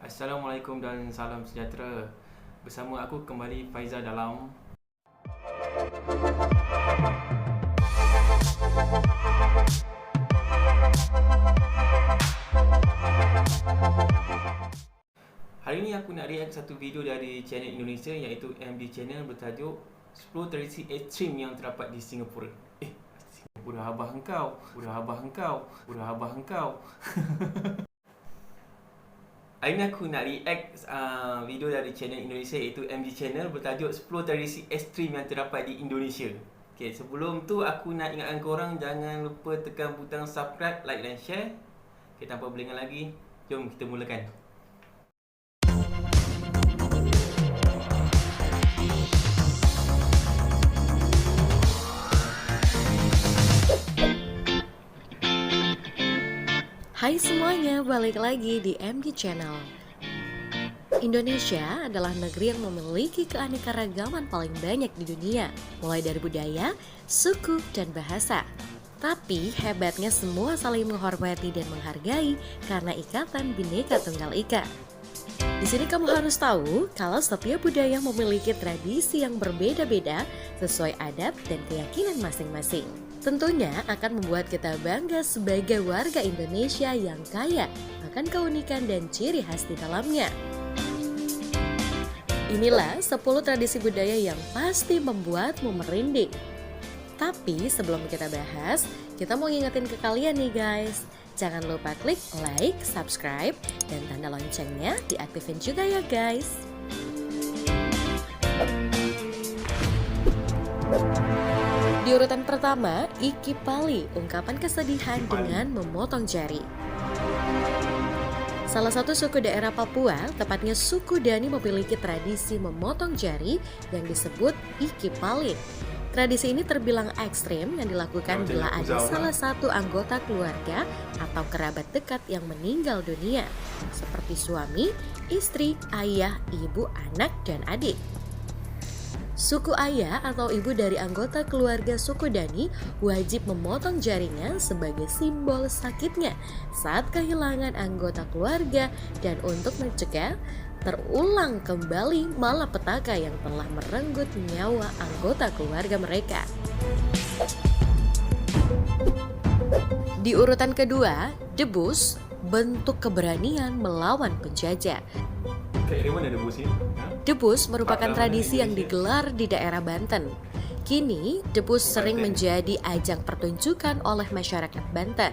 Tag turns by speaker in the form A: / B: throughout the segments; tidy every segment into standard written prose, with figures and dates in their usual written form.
A: Assalamualaikum dan salam sejahtera. Bersama aku kembali Faizal dalam Hari ni aku nak react satu video dari channel Indonesia iaitu MD Channel bertajuk 10 tradisi ekstrim yang terdapat di Singapura. Singapura abah engkau, budak abah engkau. Hari ni aku nak react video dari channel Indonesia iaitu MD Channel bertajuk 10 tradisi ekstrim yang terdapat di Indonesia. Okay, sebelum tu aku nak ingatkan korang jangan lupa tekan butang subscribe, like dan share. Okay, tanpa berlengah lagi, jom kita mulakan.
B: Hai semuanya, balik lagi di MD Channel. Indonesia adalah negeri yang memiliki keanekaragaman paling banyak di dunia, mulai dari budaya, suku, dan bahasa. Tapi hebatnya semua saling menghormati dan menghargai karena ikatan Bhinneka Tunggal Ika. Di sini kamu harus tahu kalau setiap budaya memiliki tradisi yang berbeda-beda sesuai adat dan keyakinan masing-masing. Tentunya akan membuat kita bangga sebagai warga Indonesia yang kaya akan keunikan dan ciri khas di dalamnya. Inilah 10 tradisi budaya yang pasti membuatmu merinding. Tapi sebelum kita bahas, kita mau ngingetin ke kalian nih guys. Jangan lupa klik like, subscribe, dan tanda loncengnya diaktifin juga ya guys. Di urutan pertama, Iki Pali, ungkapan kesedihan dengan memotong jari. Salah satu suku daerah Papua, tepatnya suku Dani, memiliki tradisi memotong jari yang disebut Iki Pali. Tradisi ini terbilang ekstrim yang dilakukan bila ada salah satu anggota keluarga atau kerabat dekat yang meninggal dunia, seperti suami, istri, ayah, ibu, anak, dan adik. Suku ayah atau ibu dari anggota keluarga suku Dani wajib memotong jarinya sebagai simbol sakitnya saat kehilangan anggota keluarga dan untuk mencegah terulang kembali malapetaka yang telah merenggut nyawa anggota keluarga mereka. Di urutan kedua, debus, bentuk keberanian melawan penjajah. Debus merupakan tradisi yang digelar di daerah Banten. Kini, debus sering menjadi ajang pertunjukan oleh masyarakat Banten.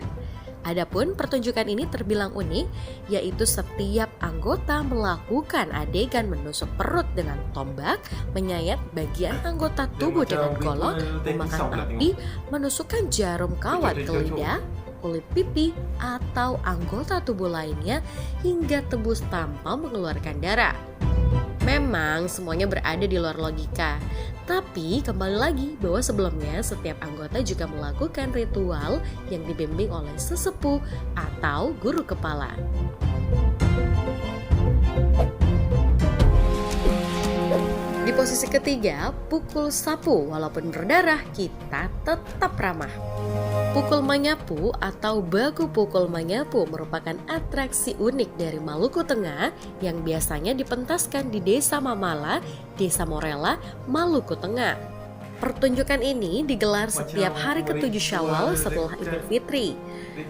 B: Adapun pertunjukan ini terbilang unik, yaitu setiap anggota melakukan adegan menusuk perut dengan tombak, menyayat bagian anggota tubuh dengan golok, memakan api, menusukkan jarum kawat ke lidah, kulit pipi, atau anggota tubuh lainnya hingga tembus tanpa mengeluarkan darah. Memang semuanya berada di luar logika, tapi kembali lagi bahwa sebelumnya setiap anggota juga melakukan ritual yang dibimbing oleh sesepuh atau guru kepala. Di posisi ketiga, pukul sapu, walaupun berdarah kita tetap ramah. Pukul manyapu atau baku pukul manyapu merupakan atraksi unik dari Maluku Tengah yang biasanya dipentaskan di Desa Mamala, Desa Morela, Maluku Tengah. Pertunjukan ini digelar setiap hari ke-7 Syawal setelah Idul Fitri.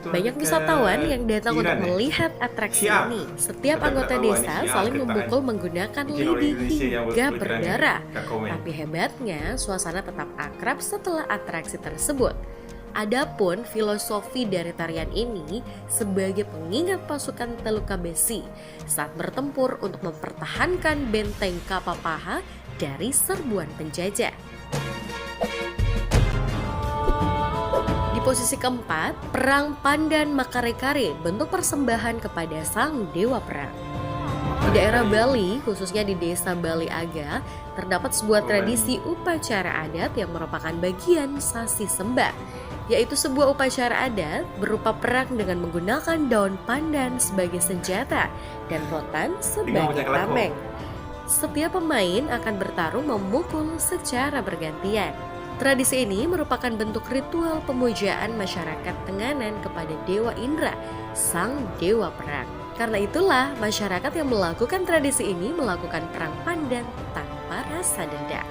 B: Banyak wisatawan yang datang untuk melihat atraksi ini. Setiap anggota desa saling memukul menggunakan lidi hingga berdarah. Tapi hebatnya, suasana tetap akrab setelah atraksi tersebut. Adapun filosofi dari tarian ini sebagai pengingat pasukan Teluka Besi saat bertempur untuk mempertahankan benteng Kapapaha dari serbuan penjajah. Di posisi keempat, Perang Pandan Makarekare, bentuk persembahan kepada sang dewa perang. Di daerah Bali, khususnya di desa Bali Aga, terdapat sebuah tradisi upacara adat yang merupakan bagian sasi sembah, yaitu sebuah upacara adat berupa perang dengan menggunakan daun pandan sebagai senjata dan rotan sebagai tameng. Setiap pemain akan bertarung memukul secara bergantian. Tradisi ini merupakan bentuk ritual pemujaan masyarakat Tenganan kepada Dewa Indra, sang dewa perang. Karena itulah, masyarakat yang melakukan tradisi ini melakukan perang pandan tanpa rasa dendam.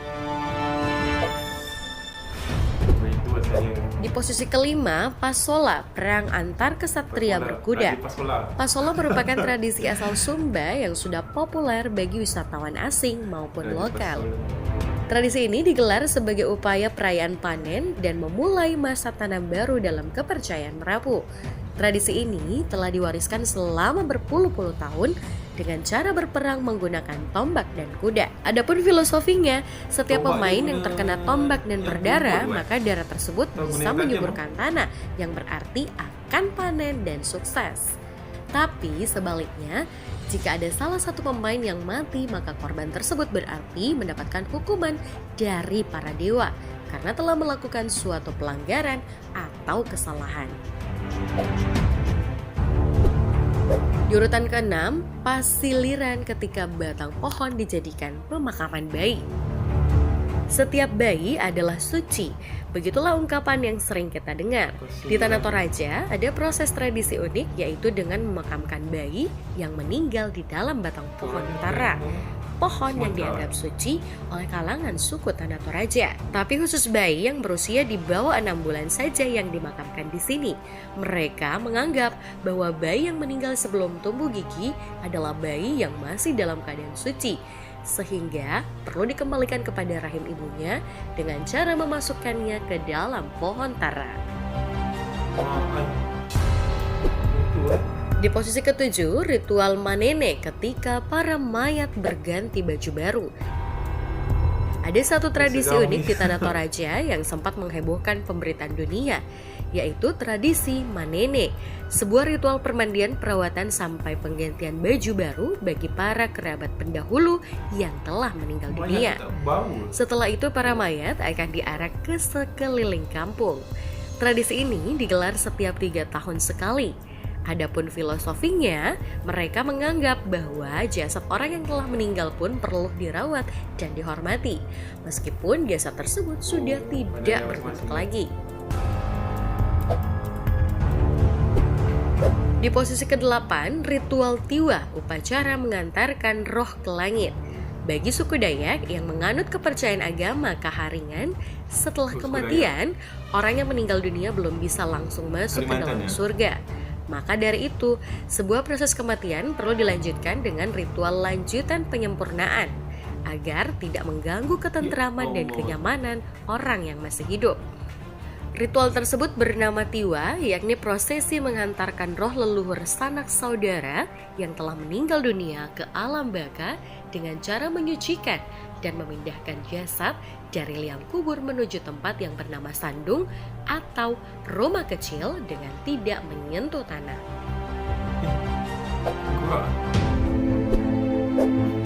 B: Di posisi kelima, Pasola, perang antar kesatria berkuda. Pasola merupakan tradisi asal Sumba yang sudah populer bagi wisatawan asing maupun lokal. Tradisi ini digelar sebagai upaya perayaan panen dan memulai masa tanam baru dalam kepercayaan Merapu. Tradisi ini telah diwariskan selama berpuluh-puluh tahun dengan cara berperang menggunakan tombak dan kuda. Adapun filosofinya, setiap pemain yang terkena tombak dan berdarah, maka darah tersebut bisa menyuburkan tanah, yang berarti akan panen dan sukses. Tapi sebaliknya, jika ada salah satu pemain yang mati, maka korban tersebut berarti mendapatkan hukuman dari para dewa karena telah melakukan suatu pelanggaran atau kesalahan. Di urutan ke-6, pasiliran ketika batang pohon dijadikan pemakaman bayi. Setiap bayi adalah suci, begitulah ungkapan yang sering kita dengar. Di Tanah Toraja ada proses tradisi unik, yaitu dengan memakamkan bayi yang meninggal di dalam batang pohon tara, pohon yang dianggap suci oleh kalangan suku Tanah Toraja. Tapi khusus bayi yang berusia di bawah 6 bulan saja yang dimakamkan di sini. Mereka menganggap bahwa bayi yang meninggal sebelum tumbuh gigi adalah bayi yang masih dalam keadaan suci, sehingga perlu dikembalikan kepada rahim ibunya dengan cara memasukkannya ke dalam pohon tara. Di posisi ke-7, ritual manene ketika para mayat berganti baju baru. Ada satu tradisi unik di Tanah Toraja yang sempat menghebohkan pemberitaan dunia, yaitu tradisi manene, sebuah ritual permandian perawatan sampai penggantian baju baru bagi para kerabat pendahulu yang telah meninggal dunia. Setelah itu para mayat akan diarak ke sekeliling kampung. Tradisi ini digelar setiap 3 tahun sekali. Adapun filosofinya, mereka menganggap bahwa jasad orang yang telah meninggal pun perlu dirawat dan dihormati, meskipun jasad tersebut sudah tidak berbentuk lagi. Di posisi ke-8, ritual tiwa, upacara mengantarkan roh ke langit. Bagi suku Dayak yang menganut kepercayaan agama Kaharingan, setelah kematian, orang yang meninggal dunia belum bisa langsung masuk ke dalam surga. Maka dari itu, sebuah proses kematian perlu dilanjutkan dengan ritual lanjutan penyempurnaan agar tidak mengganggu ketentraman dan kenyamanan orang yang masih hidup. Ritual tersebut bernama tiwa, yakni prosesi menghantarkan roh leluhur sanak saudara yang telah meninggal dunia ke alam baka dengan cara menyucikan dan memindahkan jasad dari liang kubur menuju tempat yang bernama sandung atau rumah kecil dengan tidak menyentuh tanah.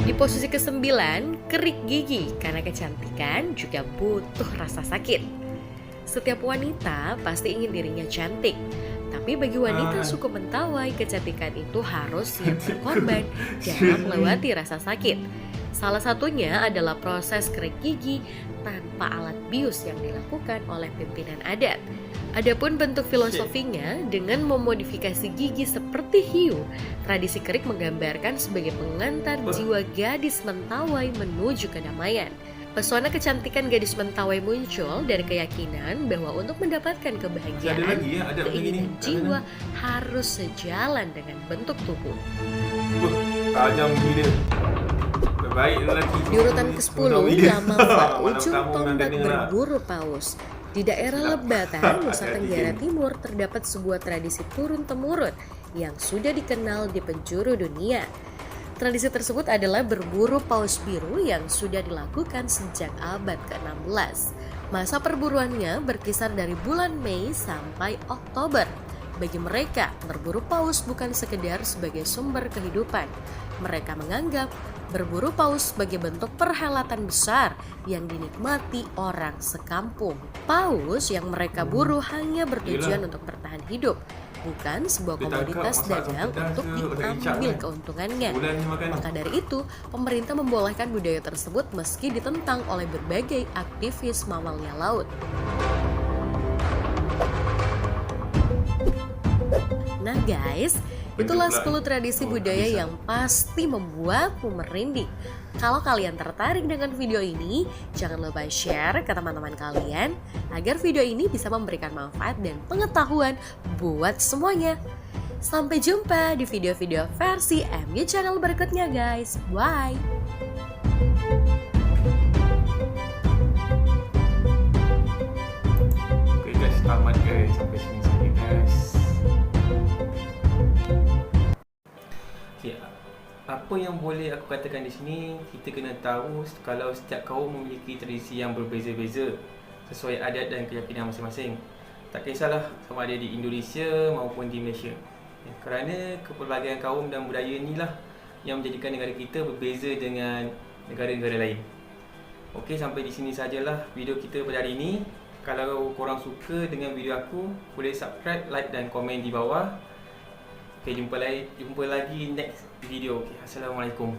B: Di posisi ke-9, kerik gigi karena kecantikan juga butuh rasa sakit. Setiap wanita pasti ingin dirinya cantik, tapi bagi wanita suku Mentawai, kecantikan itu harus siap berkorban dalam melewati rasa sakit. Salah satunya adalah proses kerik gigi tanpa alat bius yang dilakukan oleh pimpinan adat. Adapun bentuk filosofinya dengan memodifikasi gigi seperti hiu, tradisi kerik menggambarkan sebagai pengantar jiwa gadis Mentawai menuju kedamaian. Pesona kecantikan gadis Mentawai muncul dari keyakinan bahwa untuk mendapatkan kebahagiaan, keinginan jiwa harus sejalan dengan bentuk tubuh.
A: Tajam gila.
B: Di urutan ke-10, Lamafa, ujung tombak berburu paus. Di daerah Lebatan, Nusa Tenggara Timur terdapat sebuah tradisi turun-temurun yang sudah dikenal di penjuru dunia. Tradisi tersebut adalah berburu paus biru yang sudah dilakukan sejak abad ke-16. Masa perburuannya berkisar dari bulan Mei sampai Oktober. Bagi mereka, berburu paus bukan sekedar sebagai sumber kehidupan. Mereka menganggap berburu paus sebagai bentuk perhelatan besar yang dinikmati orang sekampung. Paus yang mereka buru hanya bertujuan untuk bertahan hidup, bukan sebuah komoditas dagang untuk diambil keuntungannya. Maka dari itu, pemerintah membolehkan budaya tersebut meski ditentang oleh berbagai aktivis mamalia laut. Nah guys, Itulah
A: Benda
B: 10
A: pula.
B: tradisi
A: Oh,
B: budaya
A: habis
B: yang pasti membuatmu merinding. Kalau kalian tertarik dengan video ini, jangan lupa share ke teman-teman kalian agar video ini bisa memberikan manfaat dan pengetahuan buat semuanya. Sampai jumpa di video-video versi MG Channel berikutnya guys. Bye!
A: Oke guys, selamat guys sampai sini saja guys. Okay, apa yang boleh aku katakan di sini, kita kena tahu kalau setiap kaum memiliki tradisi yang berbeza-beza sesuai adat dan keyakinan masing-masing. Tak kisahlah sama ada di Indonesia maupun di Malaysia. Kerana kepelbagaian kaum dan budaya inilah yang menjadikan negara kita berbeza dengan negara-negara lain. Okey, sampai di sini sajalah video kita pada hari ini. Kalau korang suka dengan video aku, boleh subscribe, like dan komen di bawah. Okey, jumpa lagi next video. Okey, assalamualaikum.